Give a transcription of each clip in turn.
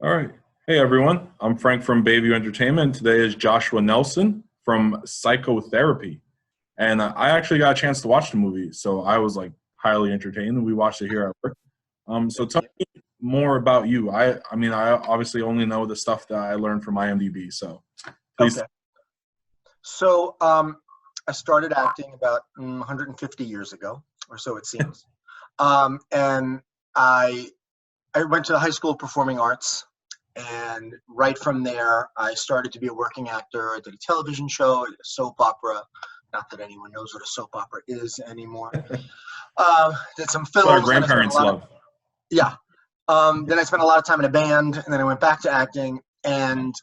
All right. Hey, everyone. I'm Frank from Bayview Entertainment. Today is Joshua Nelson from Psychotherapy. And I actually got a chance to watch the movie, so I was like highly entertained. We watched it here at work. So Thank tell you. me more about you. I mean, I obviously only know the stuff that I learned from IMDb. So please. Okay. So I started acting about 150 years ago, or so it seems. And I went to the High School of Performing Arts, and right from there, I started to be a working actor. I did a television show, I did a soap opera. Not that anyone knows what a soap opera is anymore. Did some What our films. Then I spent a grandparents lot of love. yeah. Then I spent a lot of time in a band, and then I went back to acting. And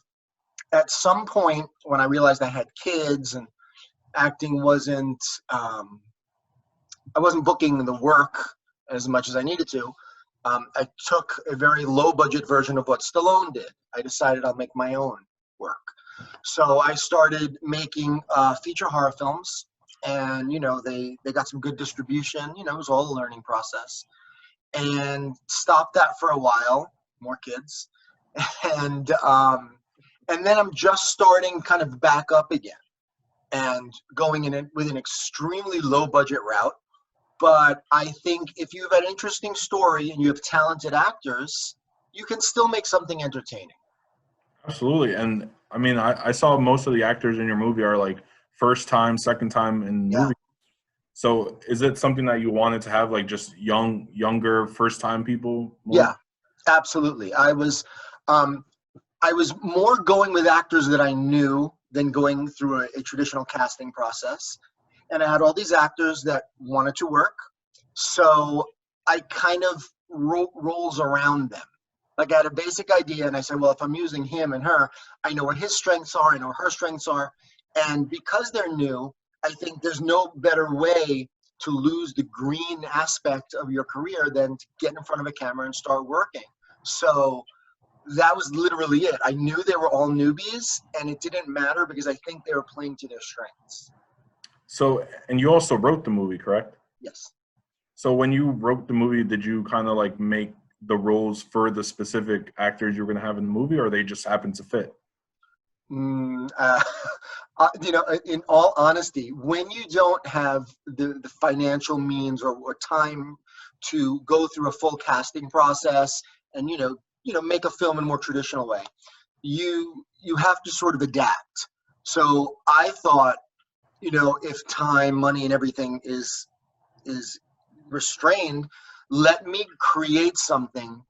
at some point when I realized I had kids and acting wasn't I wasn't booking the work as much as I needed to. I took a very low budget version of what Stallone did. I decided I'll make my own work. So I started making feature horror films, and they got some good distribution. It was all a learning process, and stopped that for a while. More kids, and and then I'm just starting kind of back up again and going in it with an extremely low budget route. But I think if you have an interesting story and you have talented actors, you can still make something entertaining. Absolutely. And I mean, I saw most of the actors in your movie are like first time, second time in Yeah, movies. So is it something that you wanted to have like just younger, first time people more? yeah, absolutely. Um, I was more going with actors that I knew than going through a traditional casting process. And I had all these actors that wanted to work. So I kind of wrote roles around them. Like I had a basic idea, and I said, well, if I'm using him and her, I know what his strengths are, I know what her strengths are. And because they're new, I think there's no better way to lose the green aspect of your career than to get in front of a camera and start working. So that was literally it. I knew they were all newbies, and it didn't matter because I think they were playing to their strengths. So, and you also wrote the movie, correct? Yes. So when you wrote the movie, did you kind of like make the roles for the specific actors you were going to have in the movie, or they just happened to fit? Mm, in all honesty, when you don't have the financial means or time to go through a full casting process and make a film in a more traditional way, you have to sort of adapt. So I thought, if time, money, and everything is restrained, let me create something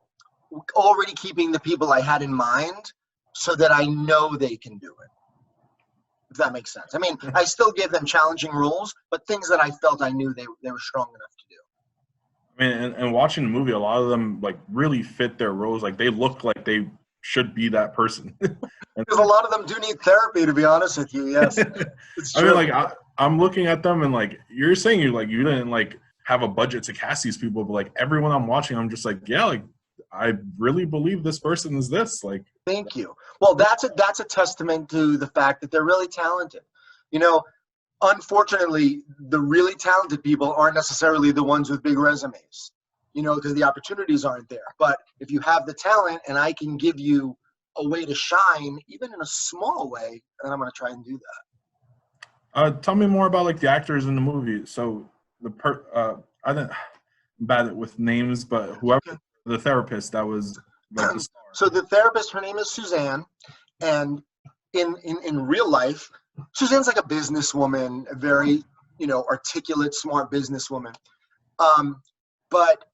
already keeping the people I had in mind so that I know they can do it. If that makes sense. I mean, I still gave them challenging roles, but things that I felt I knew they were strong enough to do. I mean, and watching the movie, a lot of them like really fit their roles. Like they look like they should be that person. And Because a lot of them do need therapy, to be honest with you. Yes, it's I mean, true. like I'm looking at them and like you're saying you didn't like have a budget to cast these people, but like everyone I'm watching, I'm just like, yeah, like I really believe this person is this. Like, Thank you. Well, that's a testament to the fact that they're really talented. You know, Unfortunately, the really talented people aren't necessarily the ones with big resumes, because the opportunities aren't there. But if you have the talent and I can give you a way to shine, even in a small way, then I'm going to try and do that. tell me more about like the actors in the movie. So I didn't I'm bad with names, but That's whoever okay. the therapist that was like the star. So the therapist, her name is Suzanne, and in real life, Suzanne's like a businesswoman, a very articulate, smart businesswoman. Um, but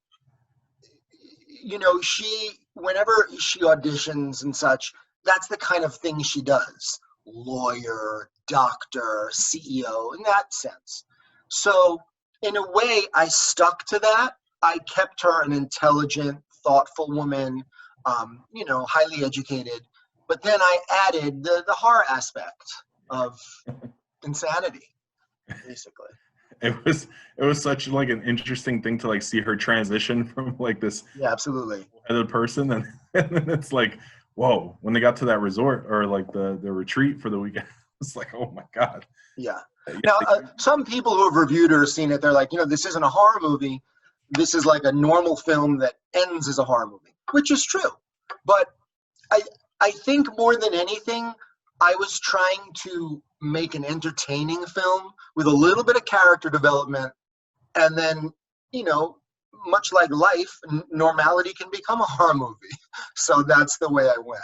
she whenever she auditions and such, that's the kind of thing she does. Lawyer, doctor, CEO, in that sense. So in a way, I stuck to that. I kept her an intelligent, thoughtful woman, highly educated. But then I added the horror aspect of insanity, basically. It was such like an interesting thing to like see her transition from like this Yeah, absolutely. headed person and then it's like whoa when they got to that resort or like the retreat for the weekend it's like oh my god. Yeah. Yeah, Now, some people who have reviewed it or seen it, they're like, this isn't a horror movie. This is like a normal film that ends as a horror movie, which is true. But I I think more than anything, I was trying to make an entertaining film with a little bit of character development, and then, you know, much like life, normality can become a horror movie. So that's the way I went.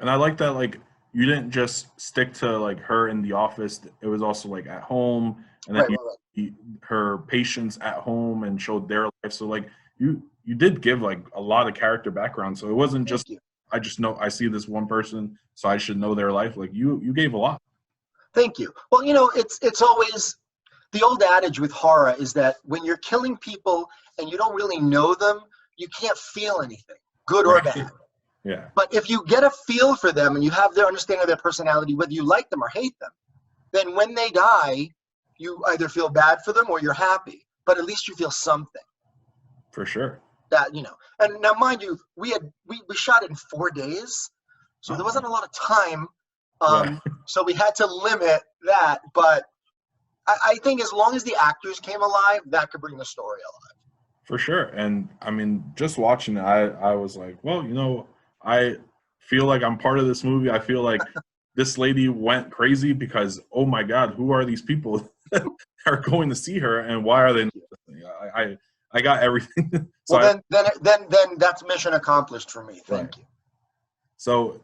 And I like that, like, you didn't just stick to like her in the office. It was also like at home, and then Right, right, right. her patients at home and showed their life. So like you did give like a lot of character background. So it wasn't just Thank you. I just know I see this one person, so I should know their life. Like you gave a lot. Thank you. Well, you know, it's always the old adage with horror is that when you're killing people and you don't really know them, you can't feel anything, good or Right. bad. Yeah. But if you get a feel for them and you have their understanding of their personality, whether you like them or hate them, then when they die, you either feel bad for them or you're happy. But at least you feel something For sure. that, you know. And now, mind you, we shot in 4 days, so there Oh, wasn't a lot of time. yeah. So we had to limit that. But I think as long as the actors came alive, that could bring the story alive. For sure. And I mean, just watching it, I was like, well, I feel like I'm part of this movie. I feel like this lady went crazy because, oh my God, who are these people that are going to see her and why are they not listening? I got everything. So Well, I then that's mission accomplished for me. right. Thank you. So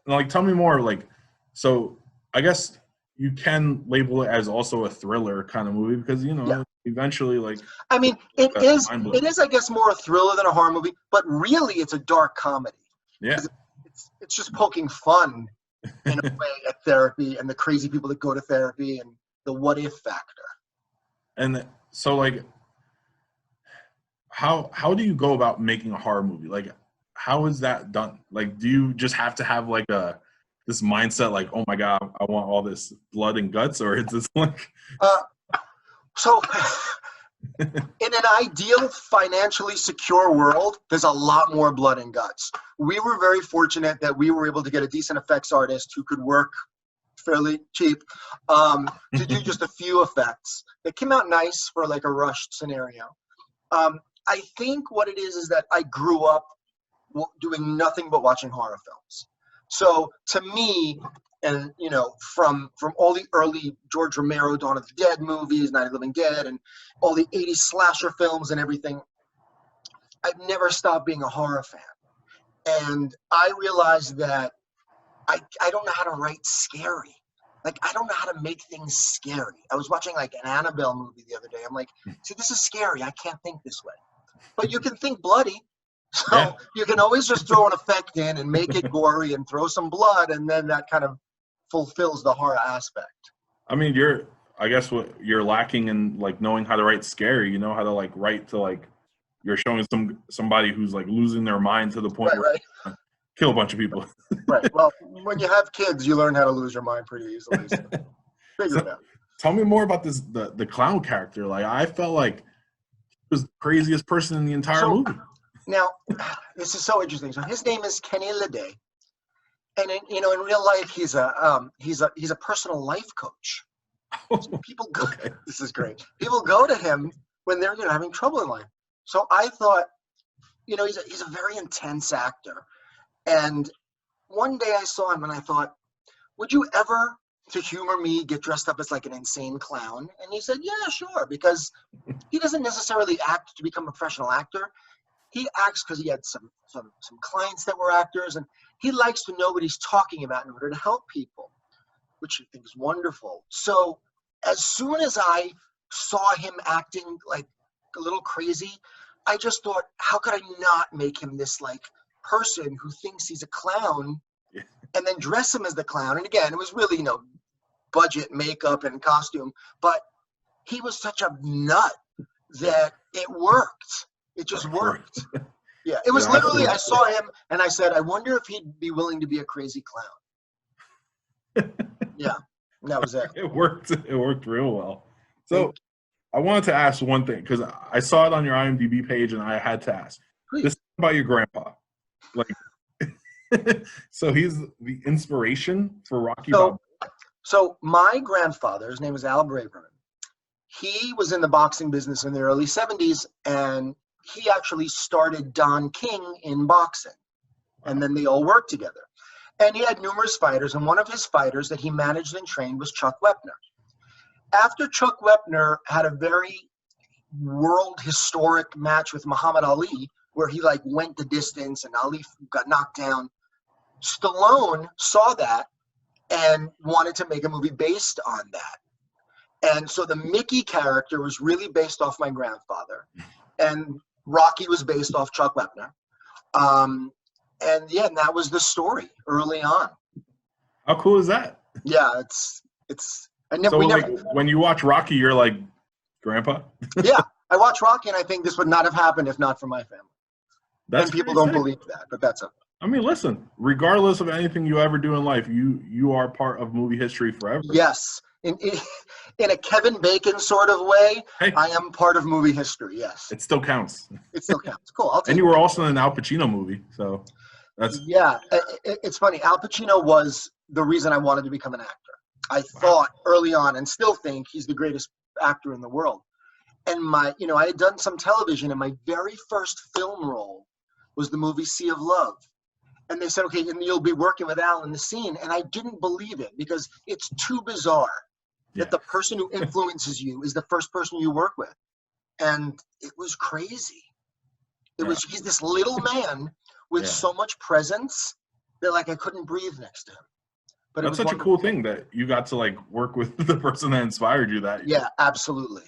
like tell me more, like, so I guess you can label it as also a thriller kind of movie because Yeah. eventually like I mean, it is mind it blowing. is I guess more a thriller than a horror movie, but really it's a dark comedy Yeah. because it's just poking fun in a way at therapy and the crazy people that go to therapy and the what if factor. And so like how do you go about making a horror movie? Like how is that done? Like do you just have to have like a this mindset like, oh my God, I want all this blood and guts, or is this like Uh, so in an ideal financially secure world, there's a lot more blood and guts. We were very fortunate that we were able to get a decent effects artist who could work fairly cheap to do just a few effects that came out nice for like a rushed scenario. I think what it is that I grew up doing nothing but watching horror films. So to me, and you know, from all the early George Romero Dawn of the Dead movies, Night of the Living Dead, and all the '80s slasher films and everything, I've never stopped being a horror fan. And I realized that I don't know how to write scary. Like I don't know how to make things scary. I was watching like an Annabelle movie the other day. I'm like, see, this is scary. I can't think this way. But you can think bloody. yeah. So you can always just throw an effect in and make it gory and throw some blood, and then that kind of fulfills the horror aspect. I mean, I guess what you're lacking in like knowing how to write scary, you know how to like write to like you're showing somebody who's like losing their mind to the point Right, where right, kill a bunch of people. right. Well, when you have kids, you learn how to lose your mind pretty easily. So figure it So out. tell me more about this the clown character. Like I felt like he was the craziest person in the entire So movie. now, this is so interesting. So his name is Kenny Ledet, and you know, in real life, he's a personal life coach. People go. Okay. This is great. People go to him when they're having trouble in life. So I thought, you know, he's a very intense actor. And one day I saw him and I thought, would you ever, to humor me, get dressed up as like an insane clown? And he said, yeah, sure, because he doesn't necessarily act to become a professional actor. He acts because he had some clients that were actors, and he likes to know what he's talking about in order to help people, which I think is wonderful. So as soon as I saw him acting like a little crazy, I just thought, how could I not make him this like person who thinks he's a clown Yeah. and then dress him as the clown? And again, it was really, you know, budget makeup and costume, but he was such a nut that it worked. It just worked. Yeah, it was Yeah, I feel literally, I that. saw him and I said, I wonder if he'd be willing to be a crazy clown. Yeah, and that was it. It worked. It worked real well. So Thank I wanted to ask one thing because I saw it on your IMDb page and I had to ask. you. This is about your grandpa. Like so he's the inspiration for Rocky So, Balboa. so my grandfather, his name was Al Braverman. He was in the boxing business in the early '70s, and he actually started Don King in boxing. and then they all worked together. And he had numerous fighters, and one of his fighters that he managed and trained was Chuck Wepner. After Chuck Wepner had a very world historic match with Muhammad Ali, where he like went the distance and Ali got knocked down, Stallone saw that and wanted to make a movie based on that. And so the Mickey character was really based off my grandfather, and Rocky was based off Chuck Wepner. And yeah, and that was the story early on. How cool is that? Yeah, it's. So like, when you watch Rocky, you're like, Grandpa? Yeah, I watch Rocky, and I think this would not have happened if not for my family. And people don't believe that, but that's okay. I mean, listen, regardless of anything you ever do in life, you are part of movie history forever. Yes. In a Kevin Bacon sort of way, hey, I am part of movie history, yes. It still counts. It still counts. Cool. I'll take and you were also in an Al Pacino movie, so that's... Yeah, it's funny. Al Pacino was the reason I wanted to become an actor. I thought early on, and still think, he's the greatest actor in the world. And I had done some television, and my very first film role was the movie Sea of Love. And they said, okay, and you'll be working with Al in the scene. And I didn't believe it because it's too bizarre that the person who influences you is the first person you work with. And it was crazy. He's this little man with so much presence that like I couldn't breathe next to him. But that's such a cool thing that you got to like work with the person that inspired you that year. Yeah, absolutely.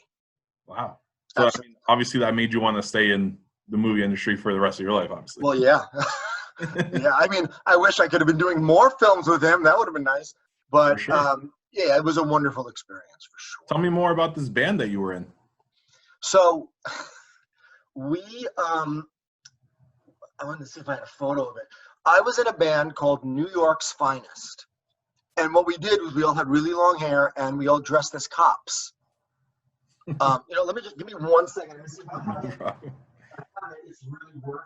Wow. So absolutely. I mean, obviously that made you want to stay in the movie industry for the rest of your life, obviously. Well, yeah. Yeah, I mean, I wish I could have been doing more films with him. That would have been nice. But sure. Yeah, it was a wonderful experience for sure. Tell me more about this band that you were in. So we, I wanted to see if I had a photo of it. I was in a band called New York's Finest. And what we did was we all had really long hair and we all dressed as cops. Let me just give me 1 second. Let me see if I can get it. It's really worth.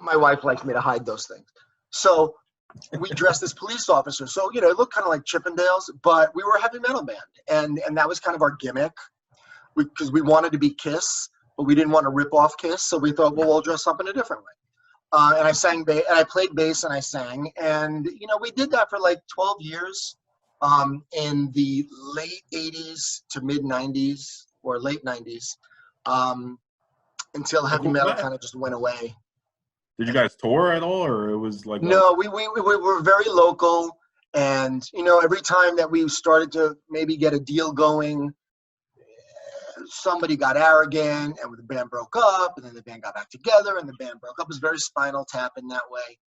My wife likes me to hide those things. So we dressed as police officers. So, it looked kind of like Chippendales, but we were a heavy metal band. And that was kind of our gimmick because we wanted to be Kiss, but we didn't want to rip off Kiss. So we thought, well, we'll dress up in a different way. And I sang bass, and I played bass and I sang. And, we did that for like 12 years in the late 80s to mid 90s or late 90s until heavy metal kind of just went away. Did you guys tour at all, or it was like... No, we were very local, and, every time that we started to maybe get a deal going, somebody got arrogant, and the band broke up, and then the band got back together, and the band broke up. It was very Spinal Tap in that way.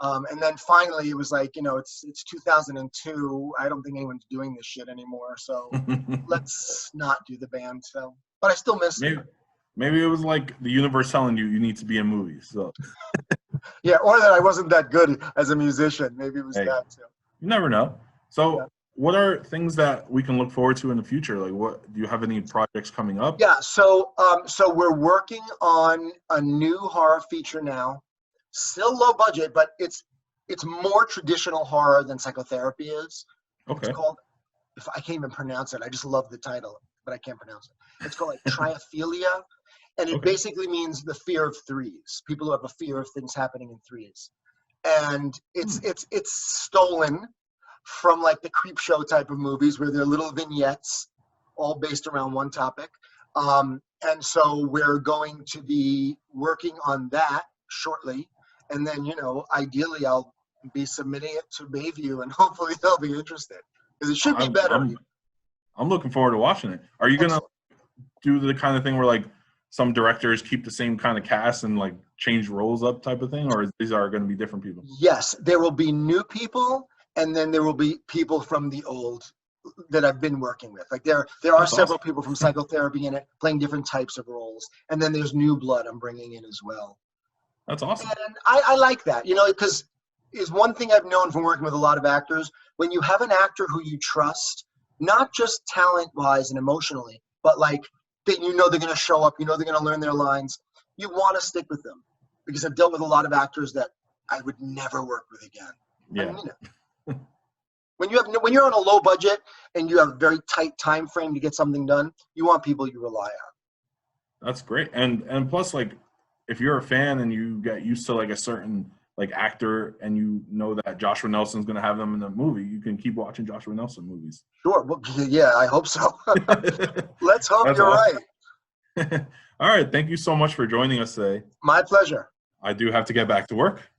And then finally, it was like, it's 2002. I don't think anyone's doing this shit anymore, so let's not do the band. So, but I still miss it. Maybe it was like the universe telling you need to be in movies. So. Yeah, or that I wasn't that good as a musician. Maybe it was that too. You never know. So what are things that we can look forward to in the future? Like, what do you have any projects coming up? Yeah, so we're working on a new horror feature now. Still low budget, but it's more traditional horror than Psychotherapy is. Okay. It's called, if I can't even pronounce it, I just love the title, but I can't pronounce it. It's called like Triophilia. And it basically means the fear of threes. People who have a fear of things happening in threes. And it's stolen from like the creep show type of movies where they're little vignettes all based around one topic. And so we're going to be working on that shortly. And then, ideally I'll be submitting it to Bayview and hopefully they'll be interested. Because it should be better. I'm looking forward to watching it. Are you going to do the kind of thing where like some directors keep the same kind of cast and like change roles up type of thing, or these are going to be different people? Yes, there will be new people, and then there will be people from the old that I've been working with. Like there are several people from Psychotherapy in it playing different types of roles, and then there's new blood I'm bringing in as well. That's awesome. And I like that, because is one thing I've known from working with a lot of actors. When you have an actor who you trust, not just talent-wise and emotionally, but like that they're going to show up, they're going to learn their lines, you want to stick with them. Because I've dealt with a lot of actors that I would never work with again. Yeah. I mean it. when you're on a low budget and you have a very tight time frame to get something done, you want people you rely on. That's great. And plus, like, if you're a fan and you get used to like a certain like actor and you know that Joshua Nelson's going to have them in the movie, you can keep watching Joshua Nelson movies. Sure. Well, yeah, I hope so. Let's hope That's you're awesome. right. All right. Thank you so much for joining us today. My pleasure. I do have to get back to work.